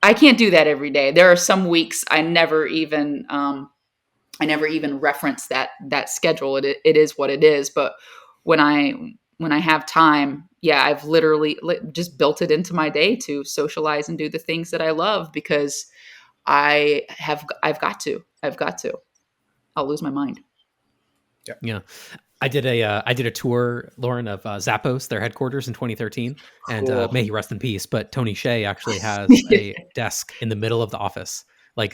I can't do that every day. There are some weeks I never even reference that schedule. It is what it is. But when I have time, yeah, I've literally just built it into my day to socialize and do the things that I love, because I've got to. I'll lose my mind. Yeah. I did a tour, Lauren, of Zappos, their headquarters, in 2013, and Cool. may he rest in peace. But Tony Hsieh actually has a desk in the middle of the office, and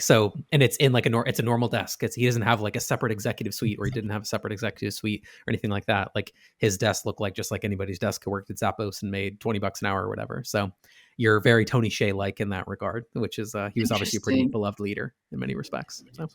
it's in it's a normal desk. He doesn't have like a separate executive suite, or he didn't have a separate executive suite or anything like that. Like, his desk looked like just like anybody's desk who worked at Zappos and made $20 an hour or whatever. So you're very Tony Hsieh like in that regard, which is he was obviously a pretty beloved leader in many respects. So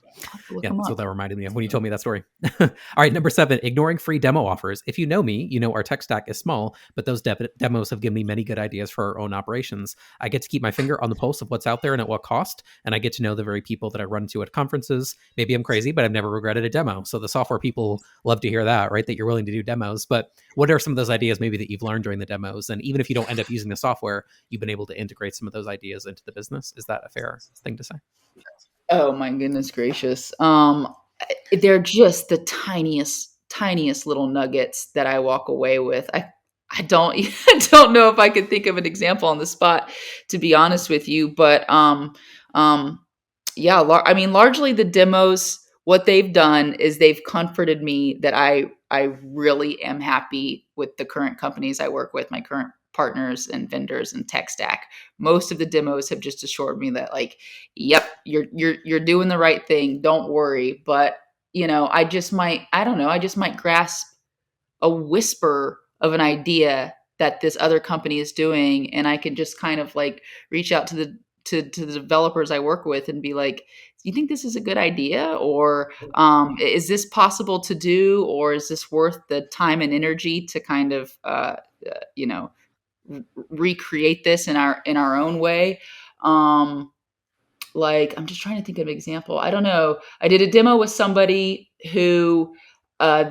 yeah, that's what that reminded me of when you told me that story. All right, number 7, ignoring free demo offers. If you know me, you know our tech stack is small, but those demos have given me many good ideas for our own operations. I get to keep my finger on the pulse of what's out there and at what cost, and I get to know the very people that I run into at conferences. Maybe I'm crazy, but I've never regretted a demo. So the software people love to hear that, right? That you're willing to do demos. But what are some of those ideas maybe that you've learned during the demos? And even if you don't end up using the software, you've been able to integrate some of those ideas into the business. Is that a fair thing to say? Oh my goodness gracious. They're just the tiniest tiniest little nuggets that I walk away with. I don't I don't know if I could think of an example on the spot, to be honest with you, but yeah, I mean, largely the demos, what they've done is they've comforted me that I really am happy with the current companies I work with, my current partners and vendors and tech stack. Most of the demos have just assured me that, like, yep, you're doing the right thing. Don't worry. But I don't know, I just might grasp a whisper of an idea that this other company is doing, and I can just kind of like reach out to the developers I work with and be like, do you think this is a good idea, or is this possible to do, or is this worth the time and energy to kind of you know recreate this in our own way. Like, I'm just trying to think of an example. I don't know. I did a demo with somebody who I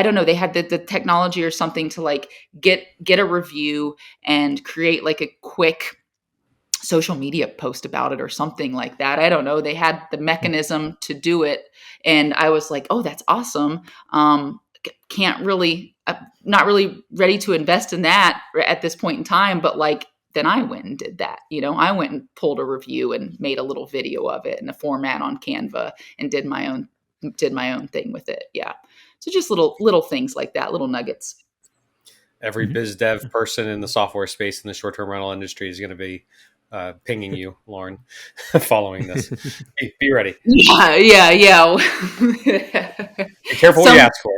don't know, they had the technology or something to like get a review and create like a quick social media post about it or something like that. I don't know. They had the mechanism to do it. And I was like, oh, that's awesome. Can't really, not really ready to invest in that at this point in time. But like, then I went and did that. I went and pulled a review and made a little video of it in a format on Canva and did my own thing with it. Yeah. So just little things like that, little nuggets. Every biz dev person in the software space in the short-term rental industry is going to be pinging you, Lauren, following this. Be ready. Yeah. Be careful what you ask for.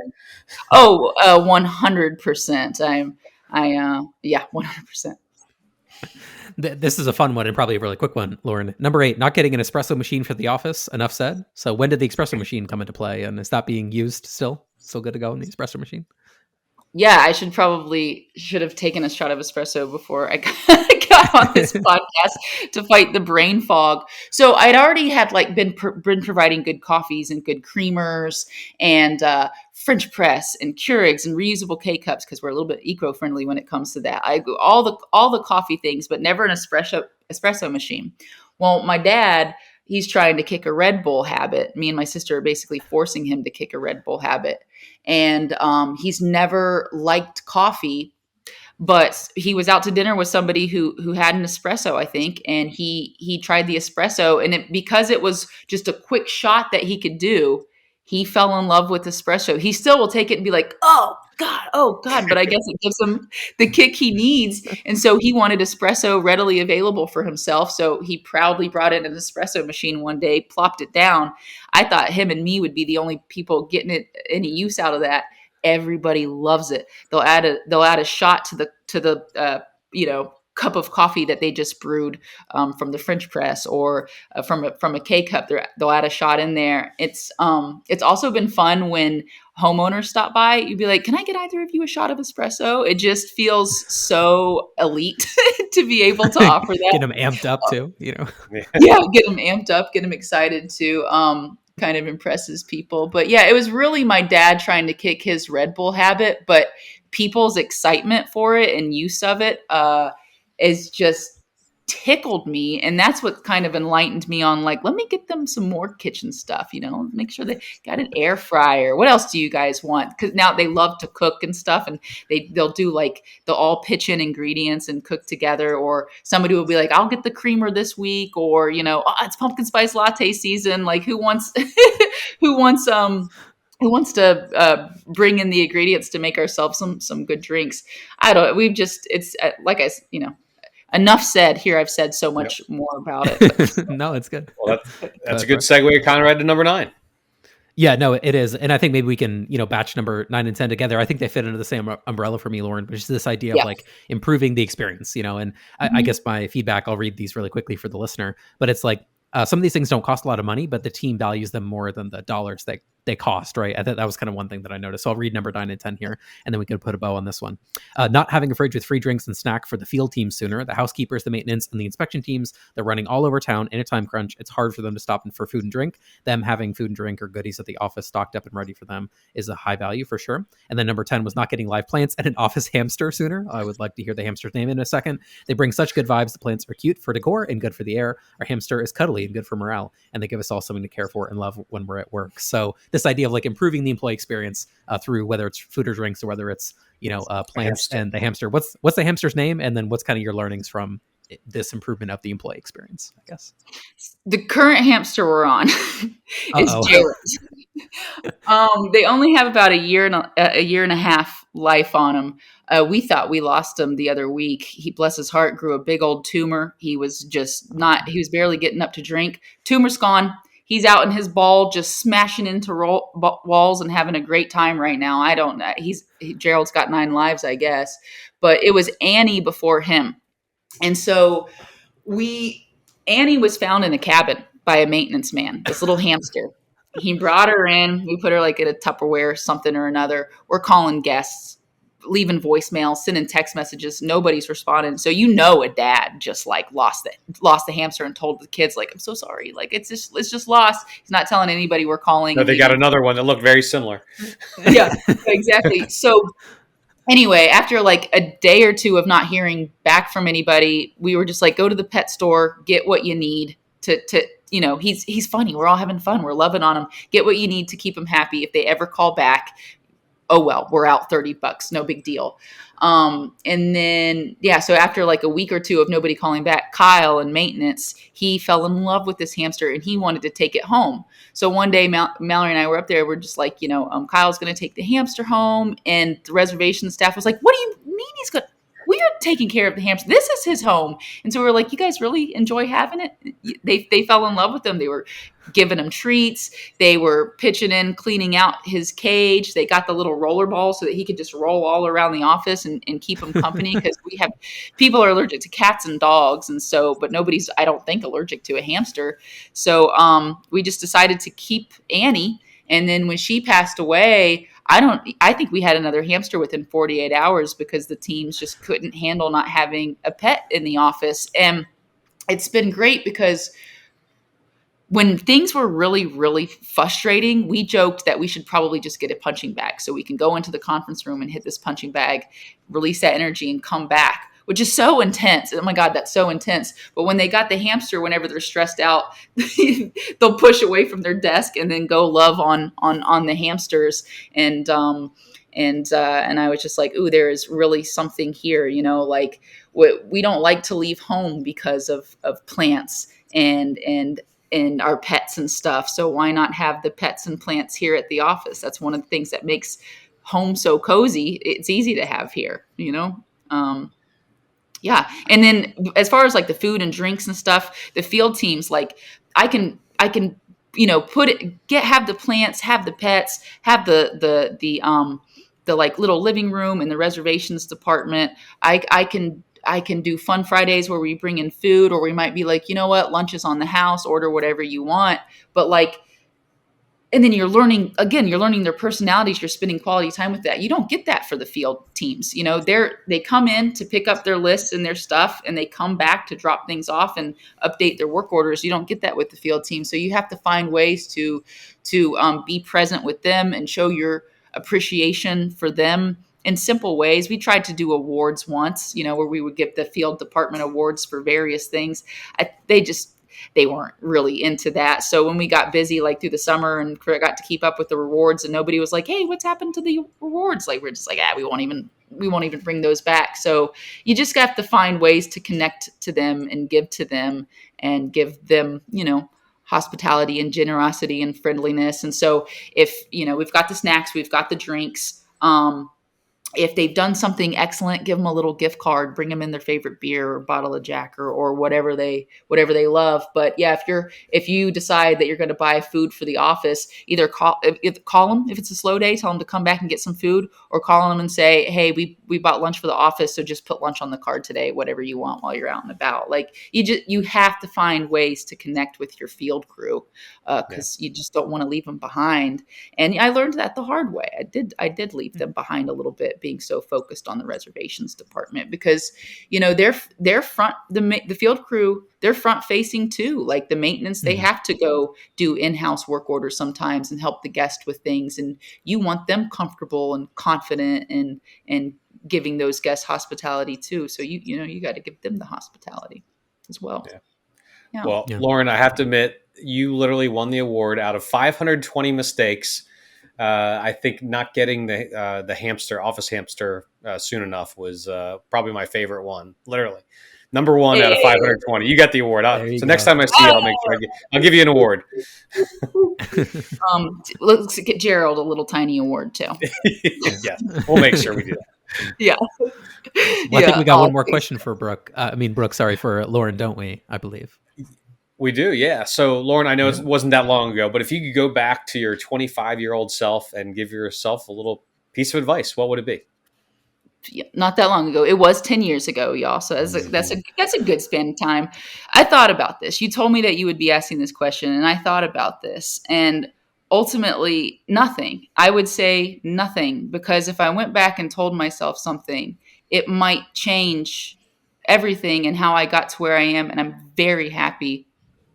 100%. Yeah, 100%. This is a fun one and probably a really quick one, Lauren. Number 8, not getting an espresso machine for the office. Enough said. So when did the espresso machine come into play, and is that being used still? Still good to go in the espresso machine? Yeah, I should have taken a shot of espresso before I got on this podcast to fight the brain fog. So I'd already had like been providing good coffees and good creamers and French press and Keurigs and reusable K cups, because we're a little bit eco-friendly when it comes to that. I go all the coffee things, but never an espresso machine. Well, my dad, he's trying to kick a Red Bull habit. Me and my sister are basically forcing him to kick a Red Bull habit. And he's never liked coffee, but he was out to dinner with somebody who had an espresso, I think, and he tried the espresso, and because it was just a quick shot that he could do, he fell in love with espresso. He still will take it and be like, oh God, but I guess it gives him the kick he needs. And so he wanted espresso readily available for himself. So he proudly brought in an espresso machine one day, plopped it down. I thought him and me would be the only people getting any use out of that. Everybody loves it. They'll add a shot to the cup of coffee that they just brewed from the French press, or from a K cup. They'll add a shot in there. It's also been fun when homeowners stop by. You'd be like, can I get either of you a shot of espresso? It just feels so elite to be able to offer that. Get them amped up too, Yeah, get them amped up, get them excited too. Kind of impresses people. But yeah, it was really my dad trying to kick his Red Bull habit, but people's excitement for it and use of it is just tickled me. And that's what kind of enlightened me on, like, let me get them some more kitchen stuff, make sure they got an air fryer. What else do you guys want? Because now they love to cook and stuff, and they'll all pitch in ingredients and cook together. Or somebody will be like, I'll get the creamer this week, or, it's pumpkin spice latte season. Like, who wants who wants to bring in the ingredients to make ourselves some good drinks? Enough said here. I've said so much more about it. No, it's good. Well, that's a good segue, Conrad, to number 9. Yeah, no, it is. And I think maybe we can, batch number 9 and 10 together. I think they fit into the same umbrella for me, Lauren, which is this idea of like improving the experience, and I guess my feedback, I'll read these really quickly for the listener, but it's like, some of these things don't cost a lot of money, but the team values them more than the dollars that they cost, right? I thought that was kind of one thing that I noticed. So I'll read number 9 and 10 here, and then we could put a bow on this one. Not having a fridge with free drinks and snack for the field team sooner. The housekeepers, the maintenance, and the inspection teams, they're running all over town in a time crunch. It's hard for them to stop for food and drink. Them having food and drink or goodies at the office stocked up and ready for them is a high value for sure. And then number 10 was not getting live plants and an office hamster sooner. I would like to hear the hamster's name in a second. They bring such good vibes. The plants are cute for decor and good for the air. Our hamster is cuddly and good for morale. And they give us all something to care for and love when we're at work. So this this idea of like improving the employee experience through whether it's food or drinks or whether it's plants and the hamster. What's the hamster's name, and then what's kind of your learnings from this improvement of the employee experience, I guess? The current hamster we're on is Jared. They only have about a year and a half life on him. We thought we lost him the other week. He, bless his heart, grew a big old tumor. He was he was barely getting up to drink. Tumor's gone. He's out in his ball, just smashing into walls and having a great time right now. I don't know. Gerald's got 9 lives, I guess, but it was Annie before him. And so Annie was found in a cabin by a maintenance man, this little hamster. He brought her in. We put her like in a Tupperware, something or another. We're calling guests, leaving voicemails, sending text messages. Nobody's responding. So a dad just like lost the hamster and told the kids like, I'm so sorry. Like it's just lost. He's not telling anybody we're calling. No, they got another one that looked very similar. Yeah, exactly. So anyway, after like a day or two of not hearing back from anybody, we were just like, go to the pet store, get what you need to he's funny. We're all having fun. We're loving on him. Get what you need to keep him happy. If they ever call back, oh, well, we're out $30. No big deal. And then, so after like a week or two of nobody calling back, Kyle in maintenance, he fell in love with this hamster and he wanted to take it home. So one day, Mallory and I were up there. We're just like, Kyle's going to take the hamster home. And the reservation staff was like, what do you mean he's going to? We are taking care of the hamster. This is his home. And so we were like, you guys really enjoy having it? They fell in love with him. They were giving him treats. They were pitching in, cleaning out his cage. They got the little roller ball so that he could just roll all around the office and keep him company, because people are allergic to cats and dogs. And so, but nobody's, I don't think, allergic to a hamster. So we just decided to keep Annie. And then when she passed away, I think we had another hamster within 48 hours because the teams just couldn't handle not having a pet in the office. And it's been great because when things were really, really frustrating, we joked that we should probably just get a punching bag so we can go into the conference room and hit this punching bag, release that energy and come back, which is so intense. Oh my God, that's so intense. But when they got the hamster, whenever they're stressed out, they'll push away from their desk and then go love on the hamsters. And I was just like, ooh, there is really something here. Like we don't like to leave home because of plants and our pets and stuff. So why not have the pets and plants here at the office? That's one of the things that makes home so cozy. It's easy to have here, Yeah. And then as far as like the food and drinks and stuff, the field teams, like I can, have the plants, have the pets, have the like little living room in the reservations department. I can do fun Fridays where we bring in food, or we might be like, lunch is on the house, order whatever you want. But like, and then you're learning their personalities. You're spending quality time with that. You don't get that for the field teams. They come in to pick up their lists and their stuff, and they come back to drop things off and update their work orders. You don't get that with the field team. So you have to find ways to be present with them and show your appreciation for them in simple ways. We tried to do awards once, where we would give the field department awards for various things. They weren't really into that. So when we got busy, like through the summer, and got to keep up with the rewards, and nobody was like, hey, what's happened to the rewards? Like, we're just like, we won't even bring those back. So you just have to find ways to connect to them and give to them and give them, hospitality and generosity and friendliness. And so if, we've got the snacks, we've got the drinks, if they've done something excellent, give them a little gift card, bring them in their favorite beer or bottle of Jack or whatever they love. But yeah, if you decide that you're going to buy food for the office, either call them if it's a slow day, tell them to come back and get some food, or call them and say, hey, we bought lunch for the office, so just put lunch on the card today, whatever you want while you're out and about. Like you have to find ways to connect with your field crew, because you just don't want to leave them behind. And I learned that the hard way. I did leave them behind a little bit, being so focused on the reservations department, because they're front, the field crew, they're front facing too. Like the maintenance, they have to go do in-house work orders sometimes and help the guest with things, and you want them comfortable and confident and giving those guests hospitality too. So you got to give them the hospitality as well. Yeah. Well, Yeah. Lauren, I have to admit, you literally won the award out of 520 mistakes. I think not getting the hamster, office hamster, soon enough was probably my favorite one. Literally, number one out of Hey. 520. You got the award. There you So next go. time I see you, I'll make sure I'll give you an award. Let's get Gerald a little tiny award too. Yes, we'll make sure we do that. Yeah. Well, I Yeah. think we got one more question for Brooke. Brooke, sorry, for Lauren, don't we? I believe. We do, yeah. So, Lauren, I know Yeah. it wasn't that long ago, but if you could go back to your 25-year-old self and give yourself a little piece of advice, what would it be? Not that long ago. It was 10 years ago, y'all. So that's a good span of time. I thought about this. You told me that you would be asking this question, and I thought about this. And ultimately, nothing. I would say nothing, because if I went back and told myself something, it might change everything and how I got to where I am. And I'm very happy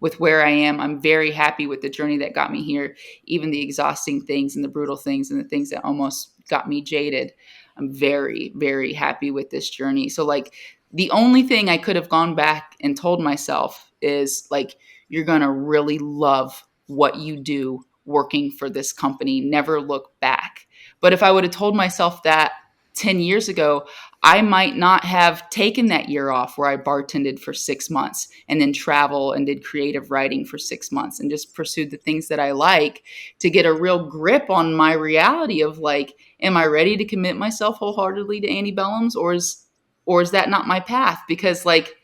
with where I am. I'm very happy with the journey that got me here, even the exhausting things and the brutal things and the things that almost got me jaded. I'm very, very happy with this journey. So like the only thing I could have gone back and told myself is like, you're going to really love what you do working for this company. Never look back. But if I would have told myself that 10 years ago, I might not have taken that year off where I bartended for 6 months and then travel and did creative writing for 6 months and just pursued the things that I like to get a real grip on my reality of like, am I ready to commit myself wholeheartedly to Antebellum's, or is that not my path? Because like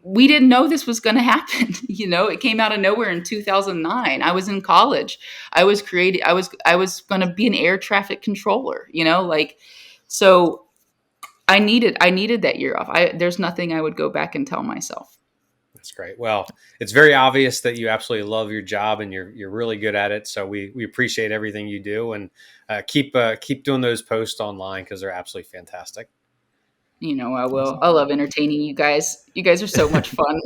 we didn't know this was going to happen. It came out of nowhere in 2009. I was in college. I was going to be an air traffic controller, so I needed that year off. There's nothing I would go back and tell myself. That's great. Well, it's very obvious that you absolutely love your job and you're really good at it. So we appreciate everything you do, and keep doing those posts online because they're absolutely fantastic. I will. Awesome. I love entertaining you guys. You guys are so much fun.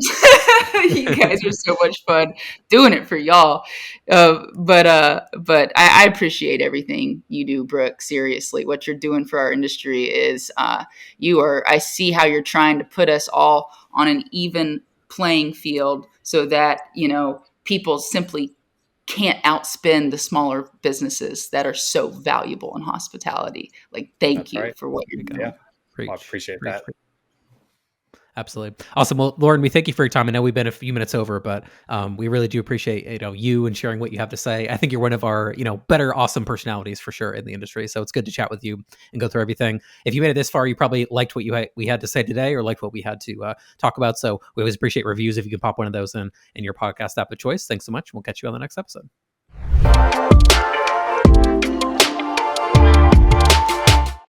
You guys are so much fun doing it for y'all. But I appreciate everything you do, Brooke. Seriously, what you're doing for our industry is I see how you're trying to put us all on an even playing field so that, people simply can't outspend the smaller businesses that are so valuable in hospitality. Like, thank you for what you're doing. Yeah. Well, I appreciate that. Absolutely. Awesome. Well, Lauren, we thank you for your time. I know we've been a few minutes over, but we really do appreciate you and sharing what you have to say. I think you're one of our better, awesome personalities for sure in the industry. So it's good to chat with you and go through everything. If you made it this far, you probably liked what we had to say today, or liked what we had to talk about. So we always appreciate reviews if you can pop one of those in your podcast app of choice. Thanks so much. We'll catch you on the next episode.